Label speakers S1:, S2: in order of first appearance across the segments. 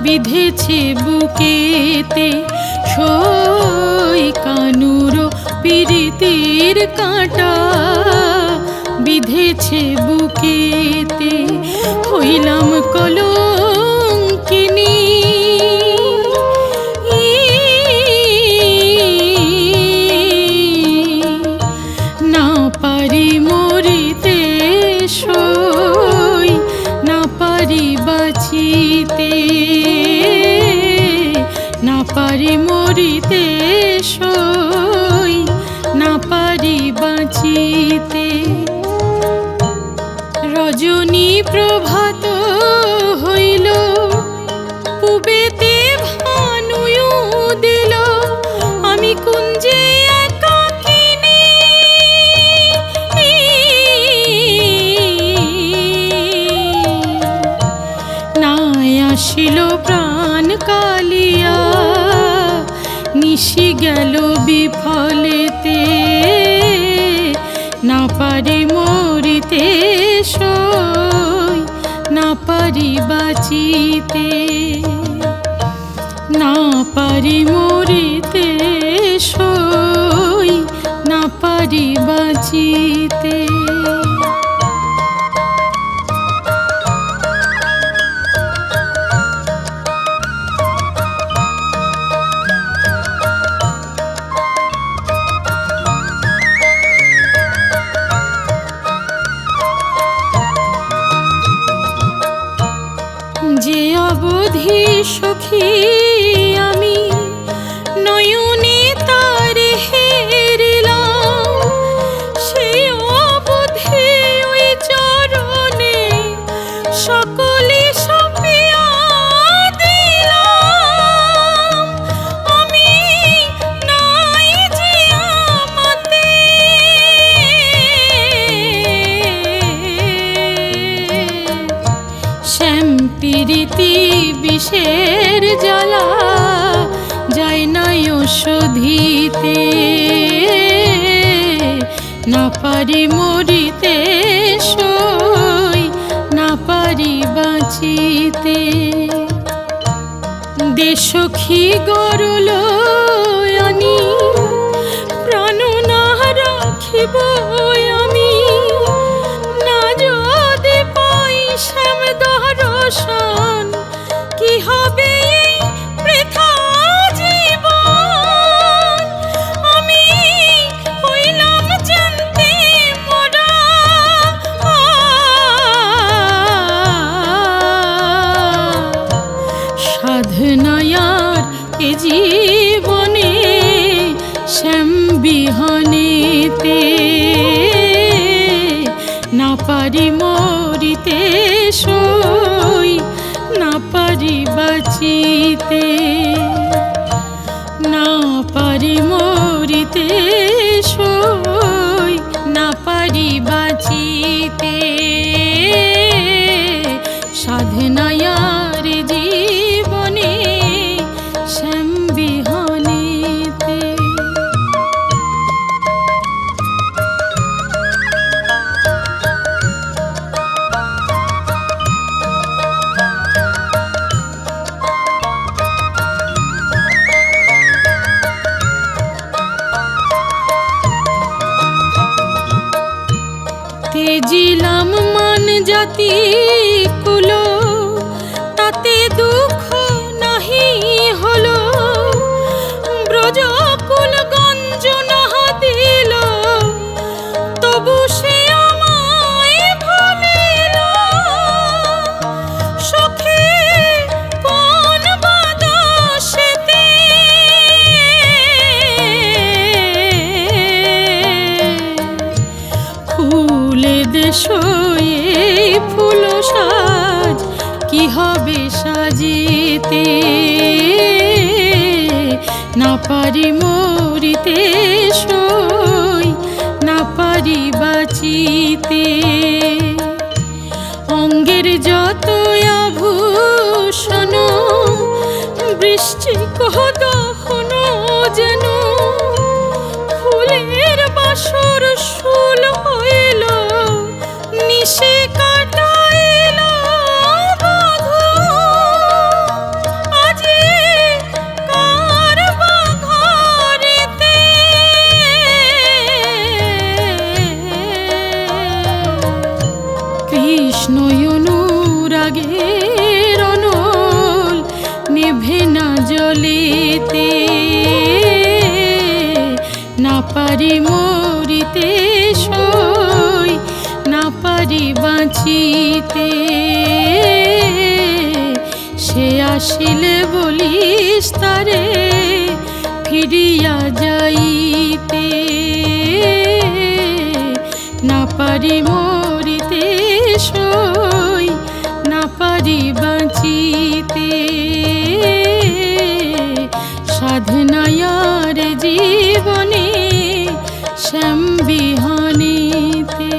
S1: বিধেছে বুকেতে সই কানুর পিরিতির কাঁটা বিধেছে বুকেতে হইলাম কলঙ্কিনী না পারি মরিতে সই না পারি বাঁচিতে না পারি মরিতে সই না পারি বাঁচিতে রজনী প্রভাত হইল পুবেতে ভানুয়ু দিল আমি কুঞ্জে একাকিনী নাই আসিল প্রাণ কালিয়া নিশি গেল বিফলেতে না পারি মরিতে সই না পারি বাঁচিতে না পারি মরিতে সই না পারি বাঁচিতে যে অবধি সখী আমি নয়নে তার হেরিলাম সেই অবধি ওই চরণে সকলে সঁপিয়া দিলাম আমি নাই যে আমাতে শ্যাম প্রীতি বিষের জ্বালা যায় নাই ওষধিতে না পারি মরিতে সই না পারি বাঁচিতে দেশখী গরল আনি প্রাণ না রাখিব আমি না যদি পাই শ্যাম দর্শন কি হবে এই বৃথা জীবন আমি হইলাম জানতে মোরা সাধনায়ার এ জীবনে শ্যাম বিহনেতে না পারি মরিতে সই না পারি বাঁচিতে না পারি মরিতে সই না পারি বাঁচিতে সাধনায়ার জীবনে শ্যাম বিহনেতে তেজিলাম মান জাতি কুল তাতে দুঃখ নাহি হলো ব্রজকুল গঞ্জনা দিল তবু সে আমায় ভুলিল সখী কোন বাদশেতে ফুলে দেশই ফুল সাজ কি হবে সাজিতে না পারি মরিতে সই না পারি বাঁচিতে অঙ্গের যত আভূষণ বৃশ্চিক দহন যেন ফুলের বাসর শুল হইল নিশে কাটাইল বধূ পারি মরিতে সই, না পারি বাঁচিতে। সে আসিলে বলিস তারে ফিরিয়া যাইতে, না পারি মরিতে সই, না পারি বাঁচিতে। সাধনায়ার জীবনে শ্যাম বিহানিতে।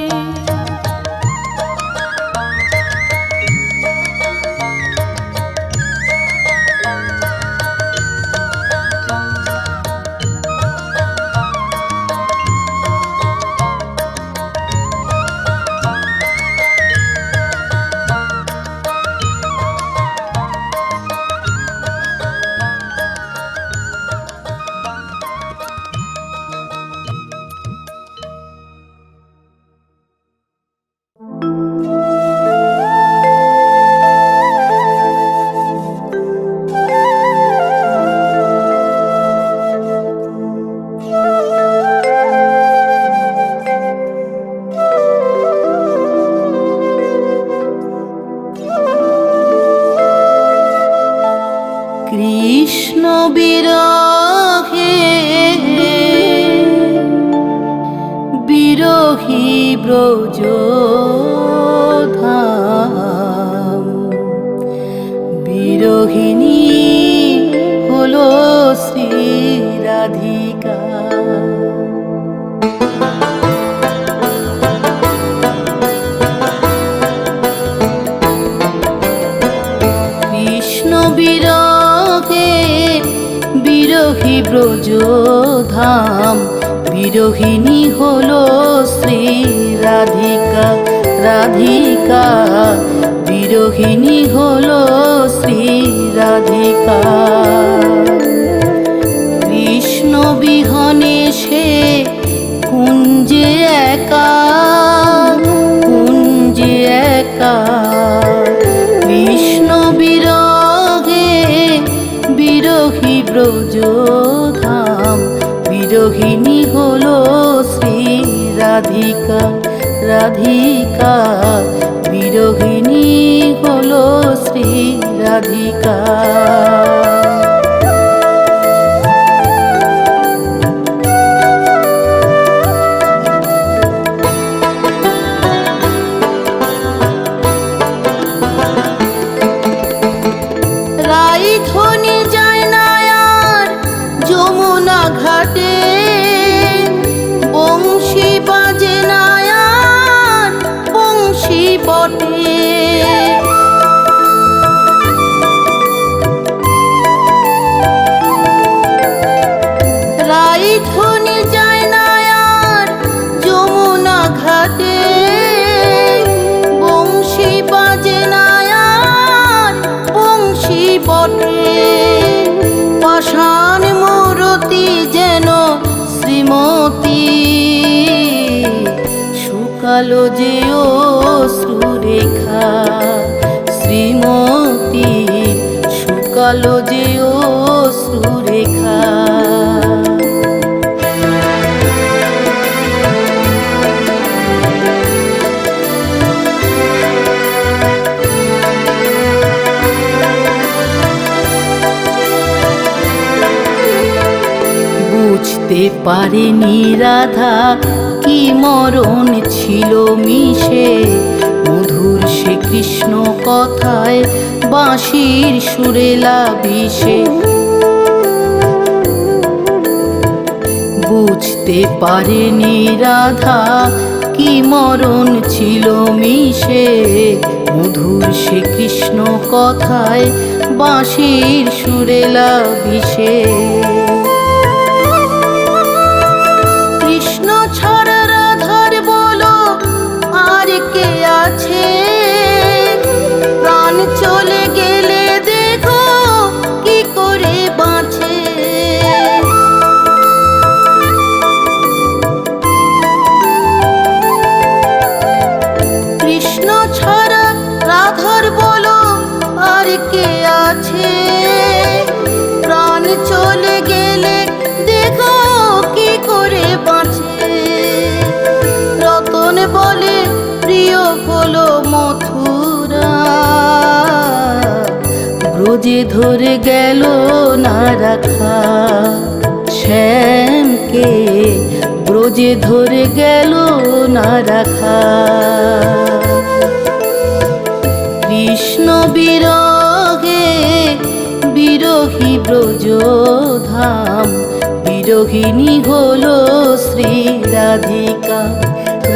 S2: কৃষ্ণ বিরহে বিরহী ব্রজধাম, বিরহিণী হলো শ্রী রাধিকা। কৃষ্ণ বিরহে বিরহী ব্রজধাম, বিরহিণী হলো শ্রী রাধিকা। রাধিকা বিরহিণী হলো শ্রী রাধিকা। কৃষ্ণ বিহনে সে কুঞ্জে একা, কুঞ্জে একা। কৃষ্ণ বিরহে বিরহী ব্রজধাম, বিরহিণী হলো শ্রী রাধিকা। রাধিকা বিরহিণী হলো শ্রী রাধিকা। রাইধনি যায় না আর যমুনা ঘাটে, বংশী বাজে না আর বংশী বটে। রাইধনি যায় না আর যমুনা ঘাটে, বংশী বাজে না আর বংশী বটে। পাষাণ মূরতি যেন শ্রীমতী, শুকালো যে অশ্রুরেখা। শ্রীমতী শুকালো যে অশ্রুরেখা। বুঝতে পারেনি রাধা কি মরণ ছিল মিশে, মধুর সে কৃষ্ণ কথায় বাঁশির সুরে লাবিসে। বুঝতে পারেনি রাধা কি মরণ ছিল মিশে, মধুর সে কৃষ্ণ কথায় বাঁশির সুরে লাবিসে। কৃষ্ণ ছাড়া রাধার বলো আর কে আছে, প্রাণ চলে গেলে দেখো কি করে বাঁচে। কৃষ্ণ ছাড়া রাধার বলো আর কে আছে, প্রাণ চলে গেলে দেখো কি করে বাঁচে। হলো মথুরা, ব্রজে ধরে গেল না রাখা, শ্যামকে ব্রজে ধরে গেল না রাখা। কৃষ্ণ বিরহে বিরহী ব্রজধাম, বিরহিণী হলো শ্রী রাধিকা,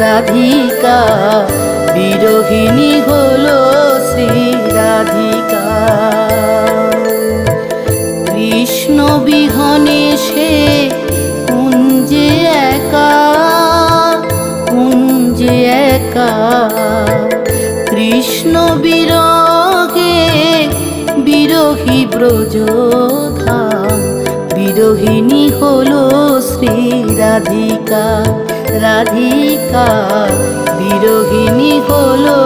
S2: রাধিকা বিরহিণী হলো শ্রী রাধিকা। কৃষ্ণ বিহনে সে কুঞ্জে একা, কুঞ্জে একা। কৃষ্ণ বিরহে বিরহী ব্রজধাম, বিরহিণী হলো শ্রী রাধিকা, রাধিকা বিরহিণী হলো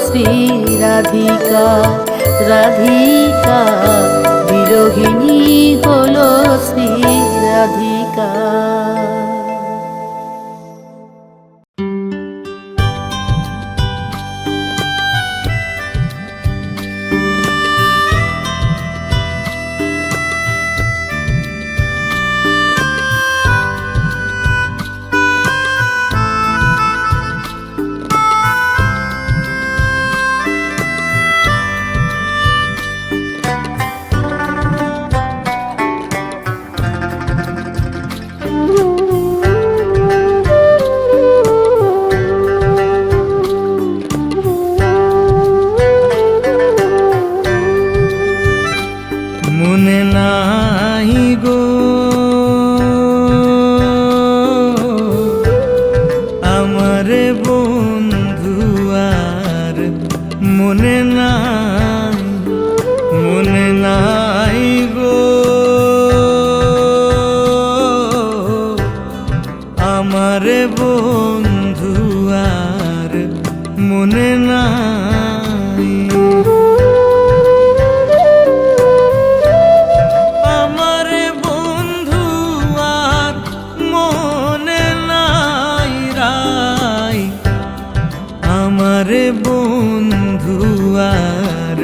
S2: শ্রী রাধিকা, রাধিকা বিরহিণী হলো শ্রী রাধিকা।
S3: মনে নাই গো আমার বন্ধু আর, মনে নাই, মনে নাই গো আমার বন্ধু আর, মনে নাই। আমারে বন্ধু আর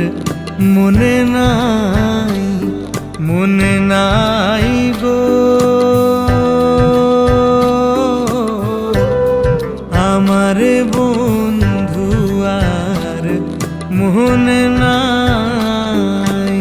S3: মনে নাই, মনে নাই গো আমারে বন্ধু আর মনে নাই।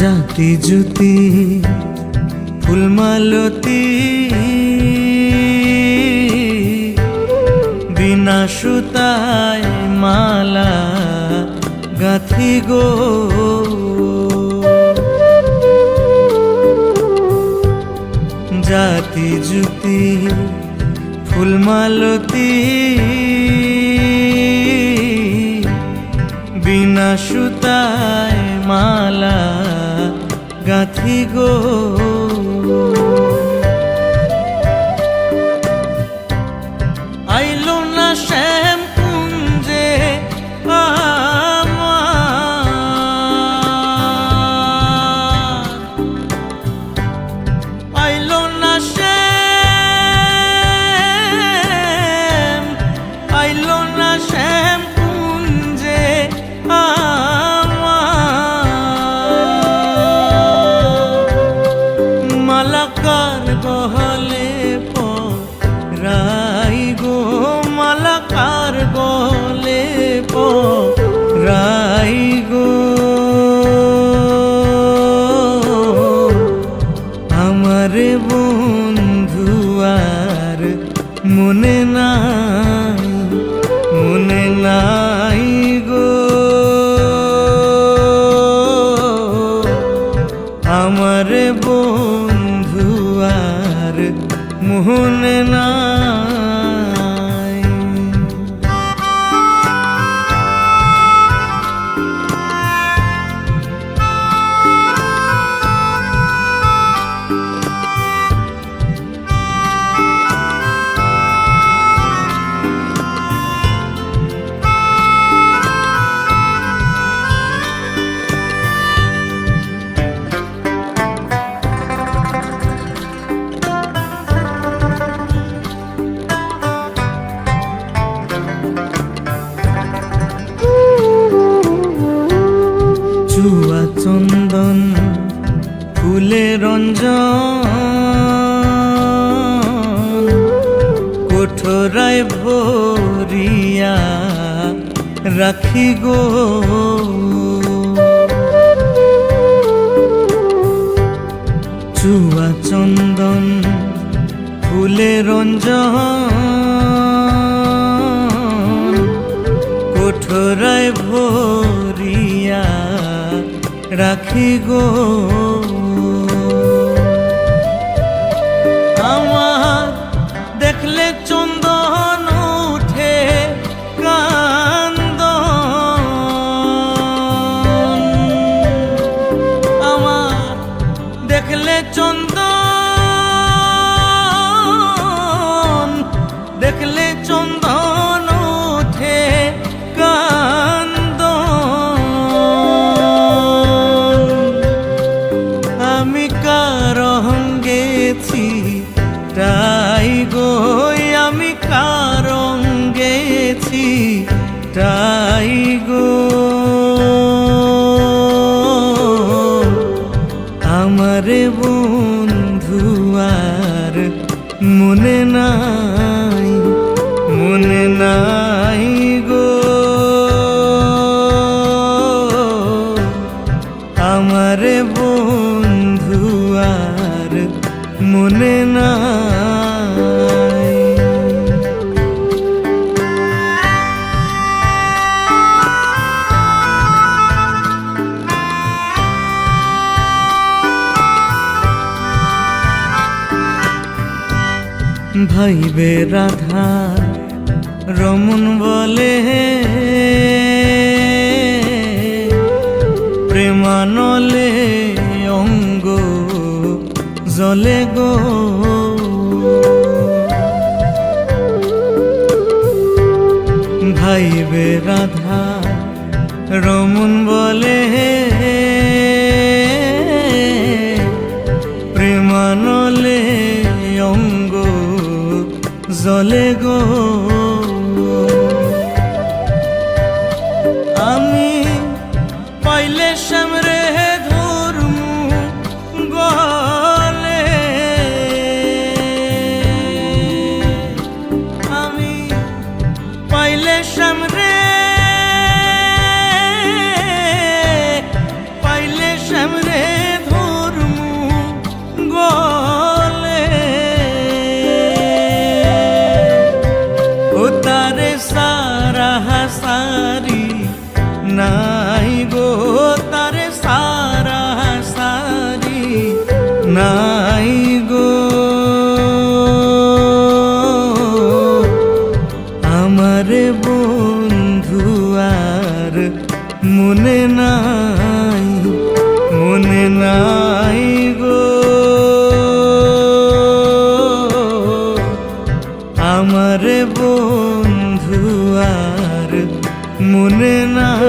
S3: জাতি জুতি ফুলমালতি বিনা সুতায় মালা গাথি গো, জাতি জুতি ফুলমালতি বিনা সুতায় মালা গাথি গো। আইলো না শ্যাম কুঞ্জে আমার, আইলো না শ্যাম, আইলো না শ্যাম কুঞ্জে আমার। ফুলে রঞ্জন কোঠরায় ভরিয়া রাখি গো। চুয়া চন্দন ফুলে রঞ্জন কোঠরায় ভরিয়া রাখি গো। আমার দেখলে চন্দন উঠে কান্দন, আমার দেখলে চন্দন, দেখলে চন্দন উঠে কান্দন। আমি কারণ গেছি তাই গো, আমি কারণ গেছি তাই গো। আমারে বন্ধু আর মনে নাই, মনে নাই গো। আমারে বন্ধু আর মনে নাই। ভাইবে রাধা রমন বলে প্রেমানলে অঙ্গ জলে গো। ভাইবে রাধা রমন বলে প্রেমানলে অঙ্গ জলে গো। আমি পাইলে শ্যামরে ধর্মু গলে, আমি পাইলে শ্যামরে, পাইলে শ্যামরে ধর্মু গলে। ও তারে সারা সারি নাই গো, তারে সারা সারি নাই গো। আমারে বন্ধু আর মনে নাই, মনে নাই গো। আমারে বন্ধু আর মনে নাই।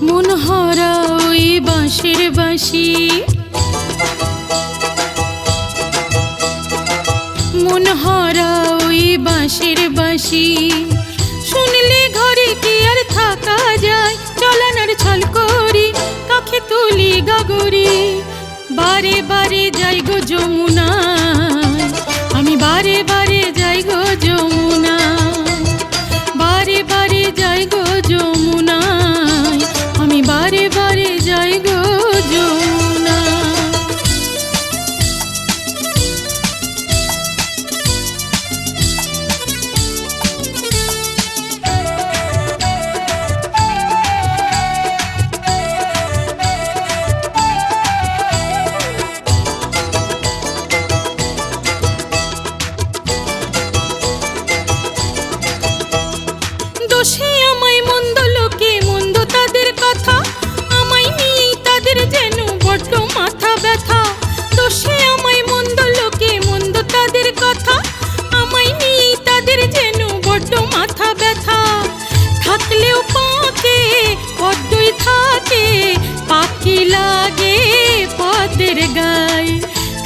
S1: মন হারা ওই বাঁশের বাঁশি, মন হারা ওই বাঁশের বাঁশি। শুনলে ঘরে কি আর থাকা যায়, চলানার ছল করি কাখে তুলি গাগরি। বারে বারে যাই গো যমুনায়, আমি বারে বারে যাই গো যমুনায়, বারে বারে যাই গো যমুনায়, আমি বারে বারে যাই গো যমুনায়।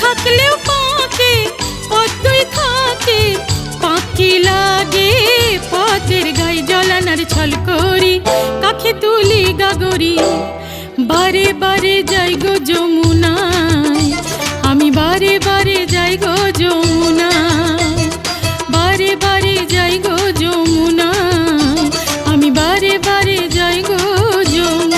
S1: থাকলেও পাকে পদ্মই থাকে, পাখি লাগে পদ্মের গায়ে জলানার ছল করি, কাখে তুলি গাগরি। বারে বারে যাই গো যমুনায়, আমি বারে বারে যাই গো যমুনায়, বারে বারে যাই গো যমুনায়, আমি বারে বারে যাই গো যমুনায়।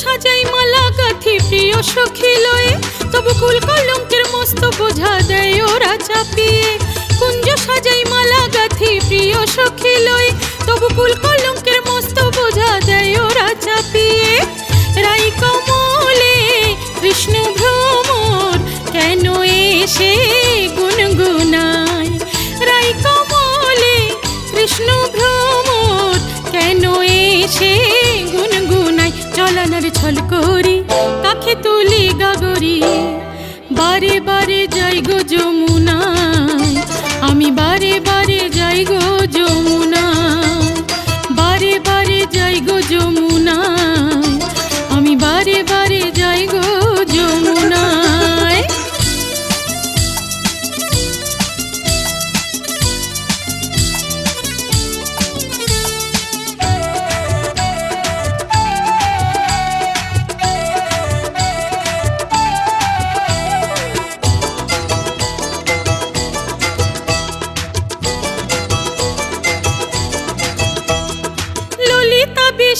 S1: সাজাই মালা গাথি প্রিয় সখী লয়ে, তবু কুল কলঙ্কের মস্ত বোঝা দেয় ওরা চাপিয়ে। কুঞ্জ সাজাই মালা গাথি প্রিয় সখী লয়ে, তবু কুল কলঙ্কের মস্ত বোঝা দেয় ওরা চাপিয়ে। রাই কমলে কৃষ্ণ ভ্রমর কেন এসে গুনগুনায়, রাই কমলে কৃষ্ণ ভ্রমর কেন এসে গুনগুনায়। জলানার ছল করি, কাখে তুলি গাগরি। বারে বারে যাই গো যমুনায়, আমি বারে বারে যাই গো যমুনায়, বারে বারে যাই গো যমুনায়, আমি বারে বারে যাই গো যমুনায়।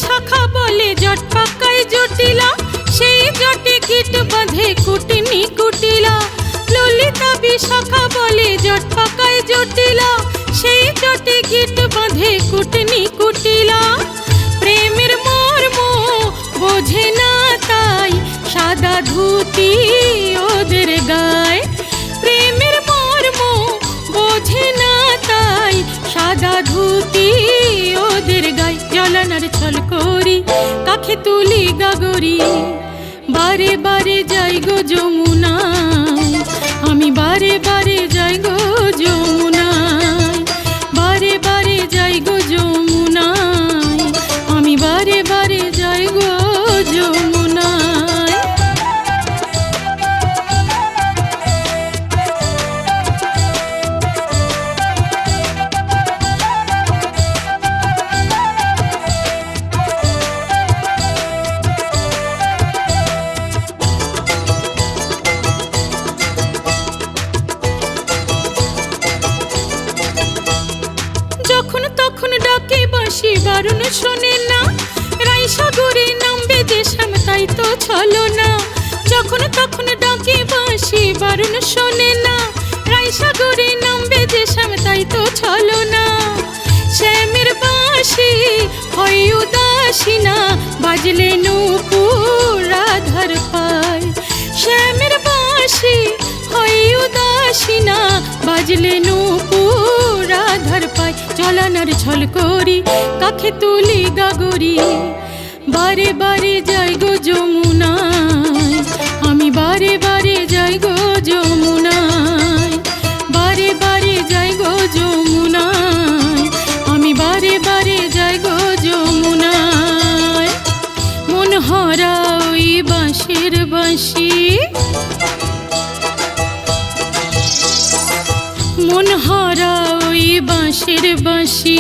S1: শাখা বলে জট পাকায় জটিলা, সেই জটে কীট বাঁধে কুটনি কুটিলা। ললিতা বিশাখা বলে জট পাকায় জটিলা, সেই জটে কীট বাঁধে কুটনি কুটিলা। প্রেমের মর্ম বোঝে না তাই সাদা ধুতি ওদের গায়, প্রেমের মর্ম বোঝে না তাই সাদা ধুতি ওদের গায়। জলানার ছল করি, কাখে তুলি গাগরি। বারে বারে যাই গো যমুনায়, আমি বারে বারে যাই গো যমুনায়, বারে বারে যাই গো যমুনায়, আমি বারে বারে যাই গো যমুনায়। যখন তখন ডাকে বাঁশি বারণ শোনে না, রাই সাগরে নামবে যে শ্যাম তাই তো ছলো না। যখন তখন ডাকে বাঁশি বারণ শোনে না, রাই সাগরে নামবে যে শ্যাম তাই তো ছলো না। শ্যামের বাঁশি হয় উদাসী না, বাজলে নূপুর রাধার পায়। শ্যামের বাঁশি হয় উদাসী না, বাজলে নূপুর রাধার পায়। জলানার ছল করি, কাখে তুলি গাগরি। বারে বারে যাই গো যমুনায়, আমি বারে বারে যাই গো যমুনায়, বারে বারে যাই গো যমুনায়, আমি বারে বারে যাই গো যমুনায়। মন হারা ওই বাঁশির বাঁশি, মন হারা ওই বাঁশির বাঁশি,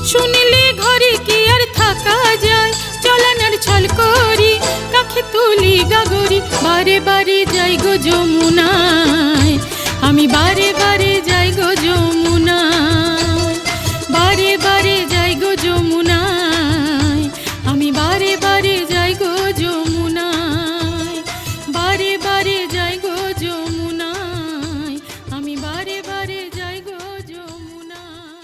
S1: শুনলে ঘরে কি আর থাকা যায়। জলানার ছল করি, কাখে তুলি গাগরি। বারে বারে যাই গো যমুনায়, আমি বারে বারে যাই গো যমুনায়, বারে বারে যাই গো যমুনায়, আমি বারে বারে যাই গো যমুনায়, বারে বারে যাই গো যমুনায়, আমি বারে বারে যাই গো যমুনায়।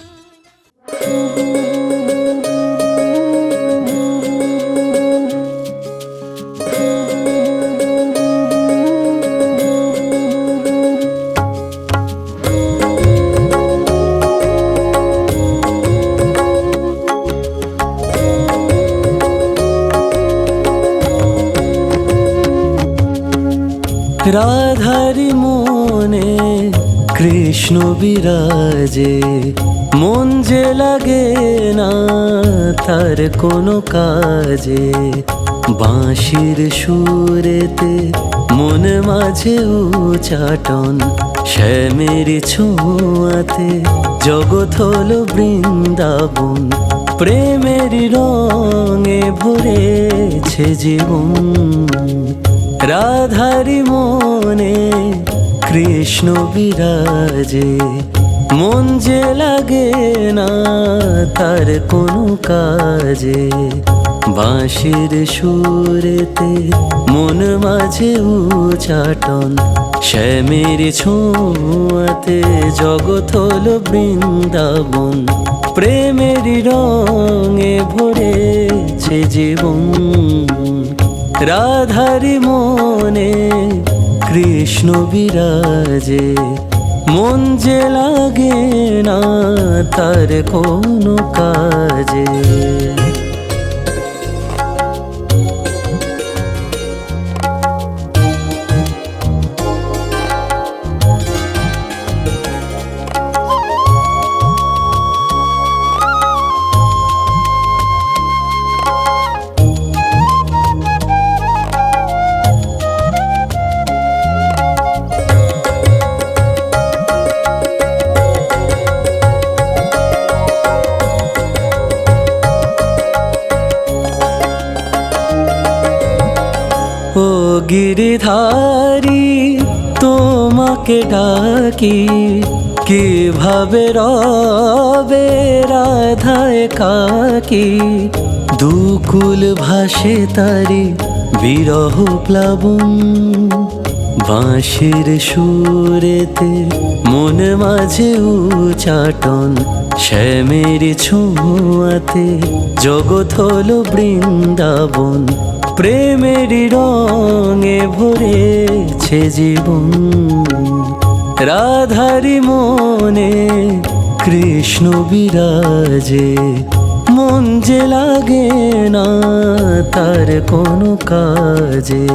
S4: রাধারি মনে কৃষ্ণ বিরাজে, মন যে লাগে না তার কোনো কাজে। বাঁশির সুরেতে মন মাঝে উচাটন, শ্যামের ছোঁয়াতে জগৎ হলো বৃন্দাবন। প্রেমের রঙে ভরেছে জীবন, রাধারি মনে কৃষ্ণ বিরাজে, মন যে লাগে না তার কোনো কাজে। বাঁশির সুরেতে মন মাঝে উচাটন, শ্যামের ছোঁয়াতে জগৎ হলো বৃন্দাবন। প্রেমের রঙে ভরেছে জীবন, রাধারি মনে কৃষ্ণ বিরাজে, মন যে লাগে না তার কোনো কাজে। ও গিরিধারী তোমাকে ডাকি, কিভাবে রবে রাধায় কাকি। দুকুল ভাসে তারি বিরহ প্লাবন, বাঁশির সুরেতে মন মাঝে উচাটন, শ্যামের ছোঁয়াতে জগৎ হলো বৃন্দাবন। প্রেমের রঙে ভরেছে জীবন, রাধারি মনে কৃষ্ণ বিরাজে, মন যে লাগে না তার কোনো কাজে।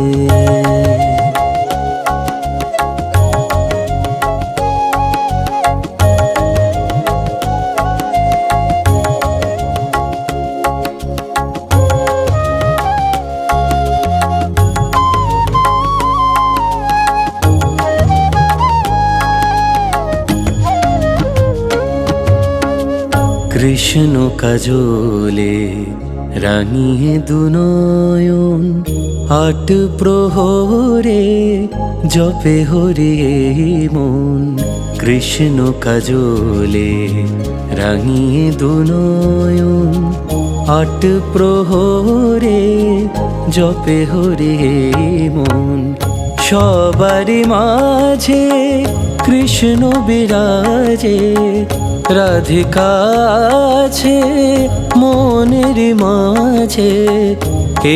S4: কৃষ্ণ কাজলে রাঙিয়ে দুনয়ন, আট প্রহরে জপে হরি মন। কৃষ্ণ কাজলে রাঙিয়ে দুনয়ন, আট প্রহরে জপে হরি মন। সবারই মাঝে কৃষ্ণ বিরাজে, রাধিকা আছে মনের মাঝে।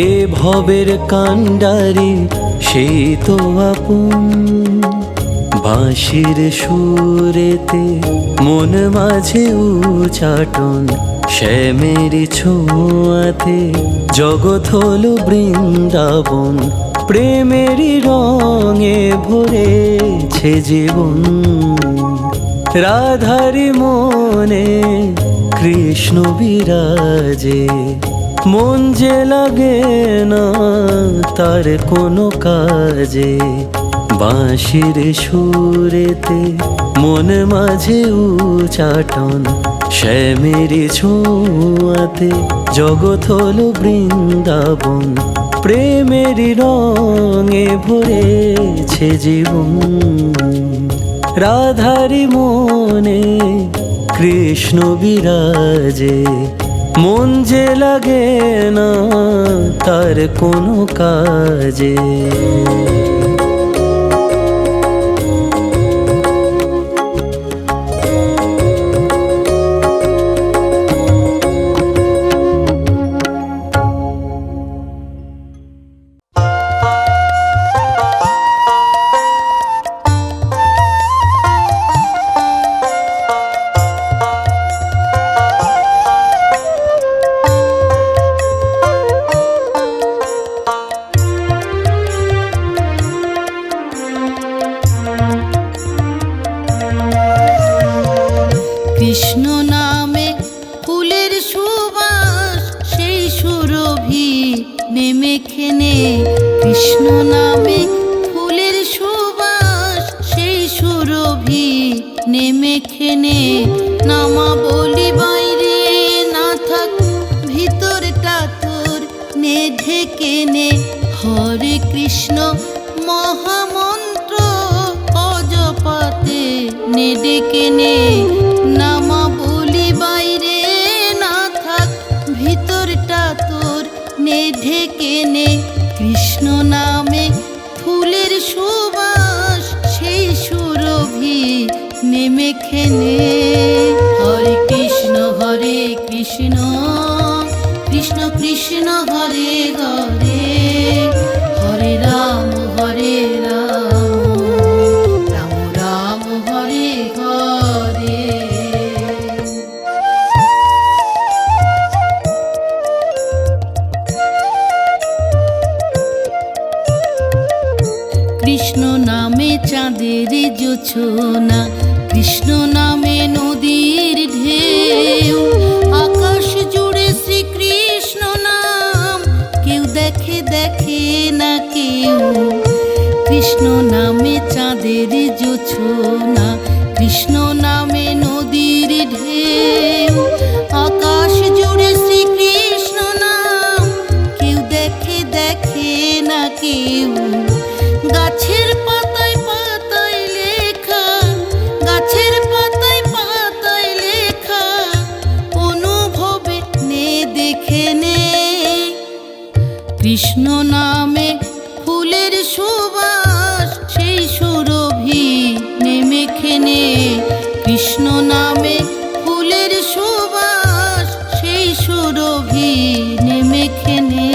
S4: এ ভবের কান্ডারি সেই তো আপন, বাঁশির সুরেতে মন মাঝে উচাটন, শ্যামের ছোঁয়াতে জগৎ হলো বৃন্দাবন। প্রেমের রঙে ভরেছে জীবন, রাধারি মনে কৃষ্ণ বিরাজে, মন যে লাগে না তার কোনো কাজে। বাঁশির সুরেতে মন মাঝে উচাটন, শ্যামের ছোঁয়াতে জগৎ হলো বৃন্দাবন। প্রেমের রঙে ভরেছে জীবন, রাধারি মনে কৃষ্ণ বিরাজে, মন যে লাগে না তার কোনো কাজে।
S2: কৃষ্ণ নামে ফুলের সুবাস সেই সুরভি নেমে খেনে, কৃষ্ণ নামে ফুলের সুবাস সেই সুরভি নেমে খেনে। নামা বলি বাইরে না থাক, ভিতরটা তোর নে ঢেকে নে। হরে কৃষ্ণ মহামন্ত্র অজপাতে নে ডেকে নে। নামা বলি বাইরে না থাক, ভিতরটা তোর নে ঢেকে নে। কৃষ্ণ নামে ফুলের সুবাস সেই সুরভি নেমে খেনে। হরে কৃষ্ণ কৃষ্ণ কৃষ্ণ হরে হরে, হরে রাম রাম রাম হরে হরে। কৃষ্ণ নামে চাঁদের জোছনা, কৃষ্ণ নামে নদীর ঢেউ। আকাশ জুড়ে শ্রীকৃষ্ণ নাম, কেউ দেখে দেখে না কেউ। কৃষ্ণ নামে চাঁদের জোছনা, কৃষ্ণ নামে নদীর ঢেউ। আকাশ জুড়ে শ্রীকৃষ্ণ নাম, কেউ দেখে দেখে না কেউ। গাছের পাতায় পাতায় লেখা, গাছের পাতায় পাতায় লেখা, অনুভবে নে দেখে নে। কৃষ্ণ নামে ফুলের সুবাস সেই সুরভি নেমে খেনে। কৃষ্ণ নামে ফুলের সুবাস সেই সুরভি নেমে খেনে।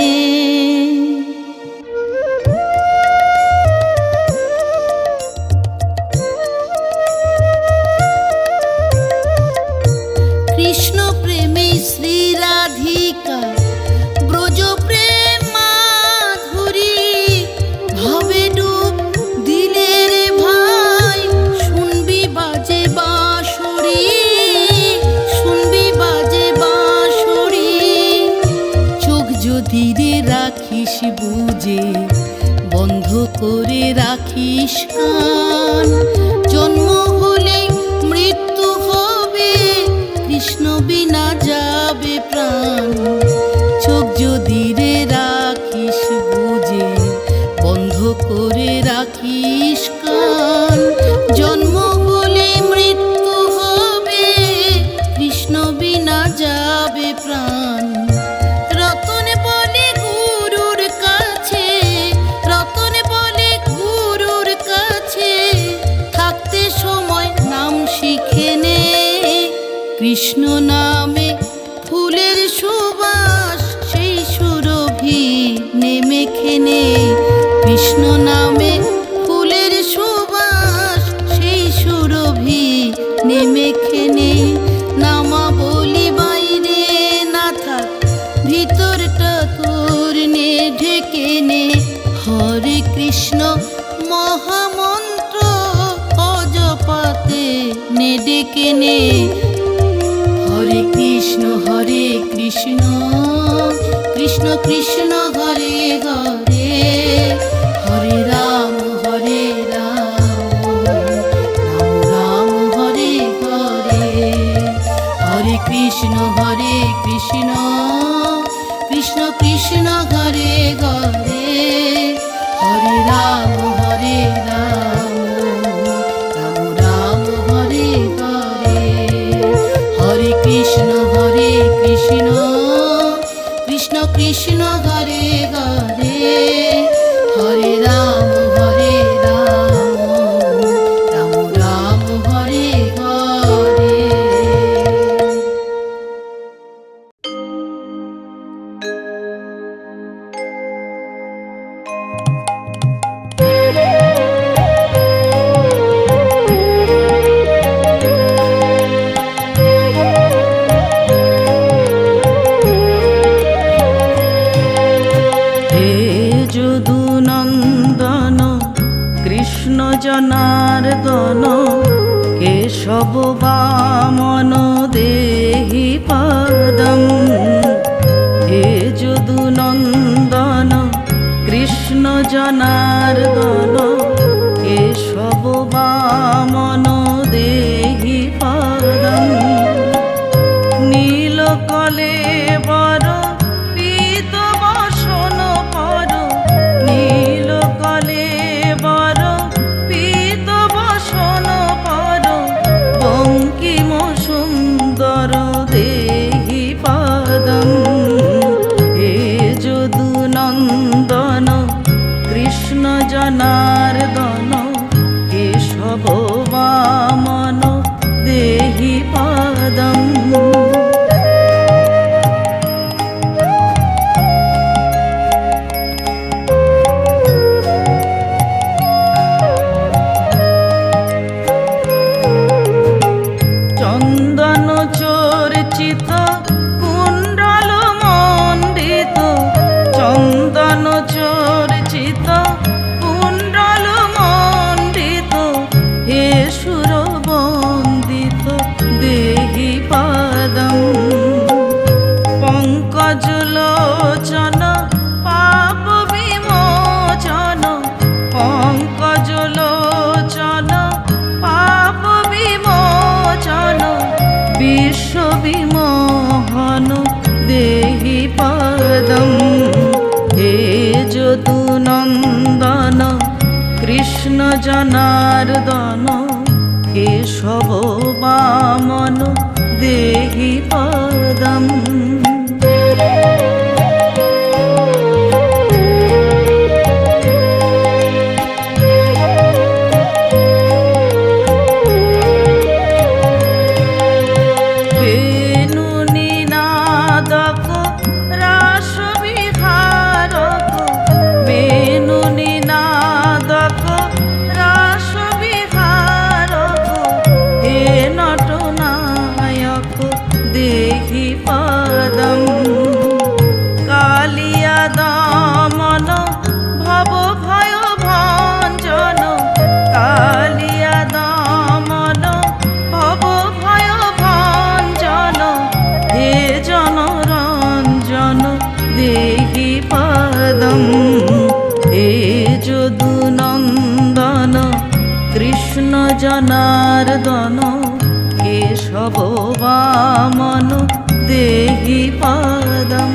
S2: কৃষ্ণ প্রেমে শ্রী রাধিকা, ব্রজ প্রেম মাধুরী। ভাবে ডুব দিলে রে ভাই, শুনবি বাজে বাঁশরি, শুনবি বাজে বাঁশরি। চোখ যদি রে রাখিস বুঝে, বন্ধ করে রাখিস কান। জন্ম হলে মৃত্যু হবে, কৃষ্ণ বিনা যাবে প্রাণ। চোখ যদি রে রাখিস বুঝে, বন্ধ করে রাখিস কান। জন্ম হলে মৃত্যু হবে, কৃষ্ণ বিনা যাবে প্রাণ। রতন বলে গুরুর কাছে, রতন বলে গুরুর কাছে, থাকতে সময় নাম শিখে নে। কৃষ্ণ নামে ফুলের সুবাস সেই সুরভি নেমে খেনে। কৃষ্ণ নামে ফুলের সুবাস সেই সুরভি নেমে খেনে। নামা বলি বাইরে না থাক, ভিতরটা তোর নে ঢেকে নে। হরে কৃষ্ণ মহামন্ত্র অজপাতে নে ডেকে নে। হরে কৃষ্ণ কৃষ্ণ কৃষ্ণ হরে হরে, হরে রাম রাম রাম হরে হরে। হরে কৃষ্ণ কৃষ্ণ কৃষ্ণ হরে হরে, হরে রাম রাম রাম হরে হরে। হরে কৃষ্ণ কৃষ্ণ কৃষ্ণ হরে হরে, হরে রাম রাম রাম হরে হরে। কেশব বামন দেহি পদম হে যদু নন্দন কৃষ্ণ জনার্দন কেশব বামন দেহি পদম নীলকলে বর পীত বসন পর নীলকলে বর পীত বসন পর বঙ্কিম সুন্দর দেহি পদম হে যদু নন্দন কৃষ্ণ জনার্দন কেশব বামন দেহি পদম চন্দন চর্চিত কুণ্ডল মণ্ডিত চন্দন চর্চিত কুণ্ডল মণ্ডিত হে সুর বন্দিত দেহি পদম পঙ্কজ লোচন পাপ বিমোচন পঙ্কজ লোচন পাপ বিমোচন বিশ্ব বিমোহন দেহি পদম হে যদু নন্দন কৃষ্ণ জনার্দন কেশব বামন দেহি পদম বেণু নিনাদক রাস বিহারক বেণু নিনাদক রাস বিহারক হে নটনায়ক দেহি পদম কালিয়া দমন ভব ভয় ভঞ্জন কালিয়া দমন ভব ভয় ভঞ্জন হে জনরঞ্জন দেহি পদম হে যদু নন্দন কৃষ্ণ জনার্দন কেশব বামন দেহি পদম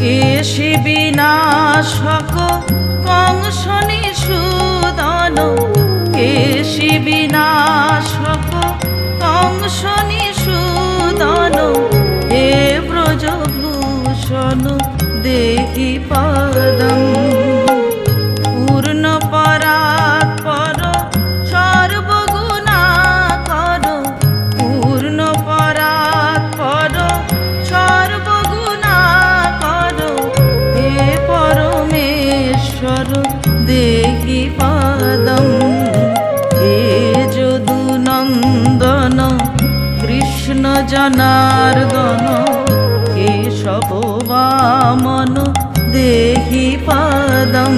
S2: কেশি বিনাশক কংস নিষূদন কেশি বিনাশক কংস নিষূদন হে ব্রজভূষণ দেহি পদম পূর্ণ পরাৎপর সর্বগুণাকর পূর্ণ পরাৎপর সর্বগুণাকর হে পরমেশ্বর দেহি পদম হে যদু নন্দন কৃষ্ণ জনার্দন কেশব বামন দেহি পদম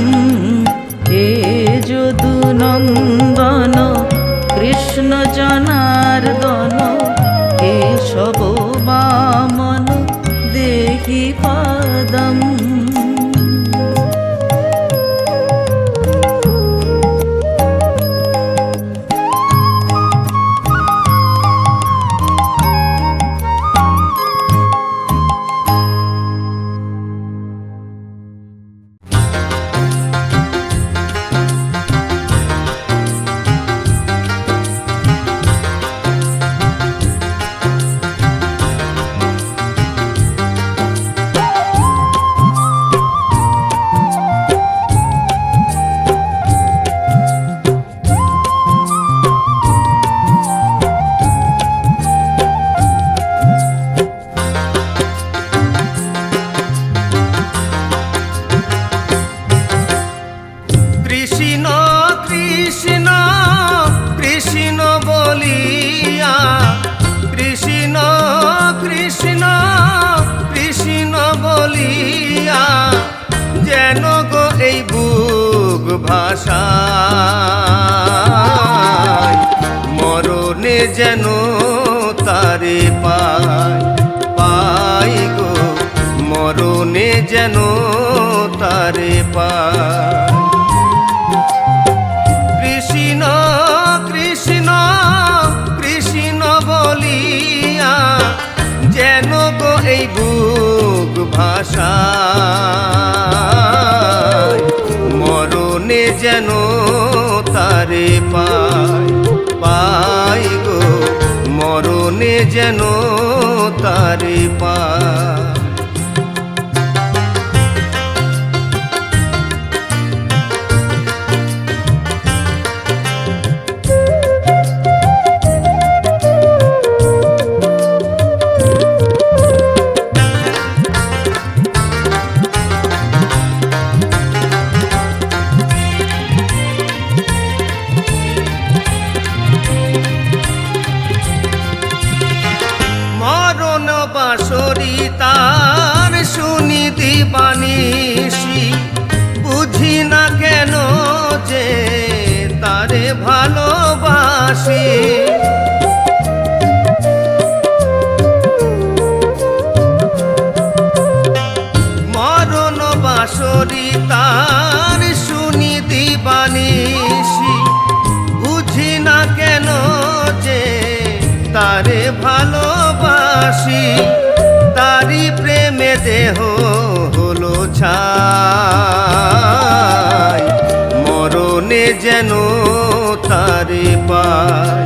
S2: হে যদু নন্দন কৃষ্ণ জনার্দন কেশব বামন দেহি পদম
S3: ভাষায় মরণে যেন তারে পাই পাই গো মরণে যেন তারে পাই কৃষ্ণ কৃষ্ণ কৃষ্ণ বলিয়া যেন গো এই বুক ভাষায় মরণে যেন তারে পাই পাই গো মরণে যেন তারে পাই মরণ বাঁশরি তার শুনি দিবানিসি বুঝি না কেন যে তারে ভালোবাসি মরণ বাঁশরি তার শুনি দিবানিসি বুঝি না কেন যে তারে ভালোবাসি তারি প্রেমে দেহ হলো ছাই মরণে যেন তারে পাই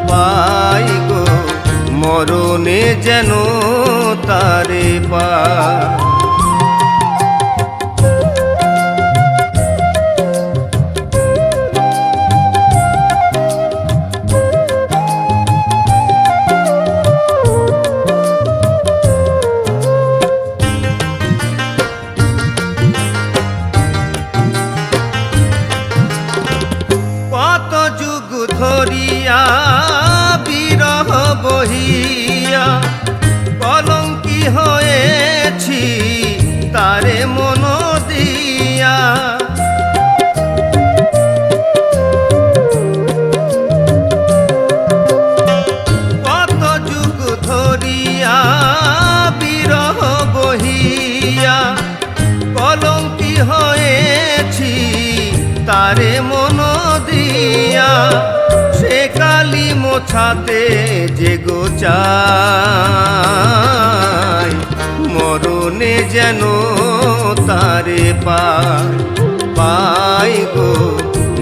S3: পাই গো মরণে যেন তারে পাই কত যুগ ধরিয়া বিরহ বহিয়া কলঙ্কি হয়েছি তারে মন দিয়া কত যুগ ধরিয়া বিরহ বহিয়া কলঙ্কি হয়েছি তারে মন দিয়া সে কালি মোছাতে যে গো চাই মরণে যেন তারে পাই পাই গো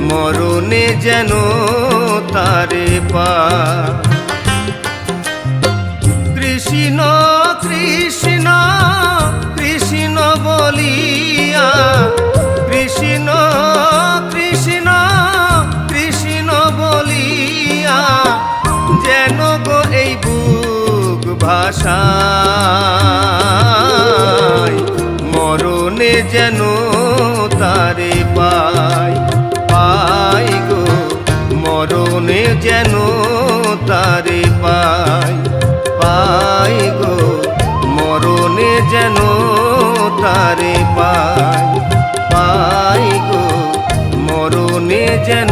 S3: মরণে যেন তারে পাই কৃষ্ণ কৃষ্ণ কৃষ্ণ বলিয়া কৃষ্ণ কৃষ্ণ কৃষ্ণ বলিয়া যেন গো এই বুক ভাষায় মরণে যেন তারে পাই পাই গো মরণে যেন তারে পাই পাই গো মরণে যেন তারে পাই পাই গো মরণে যেন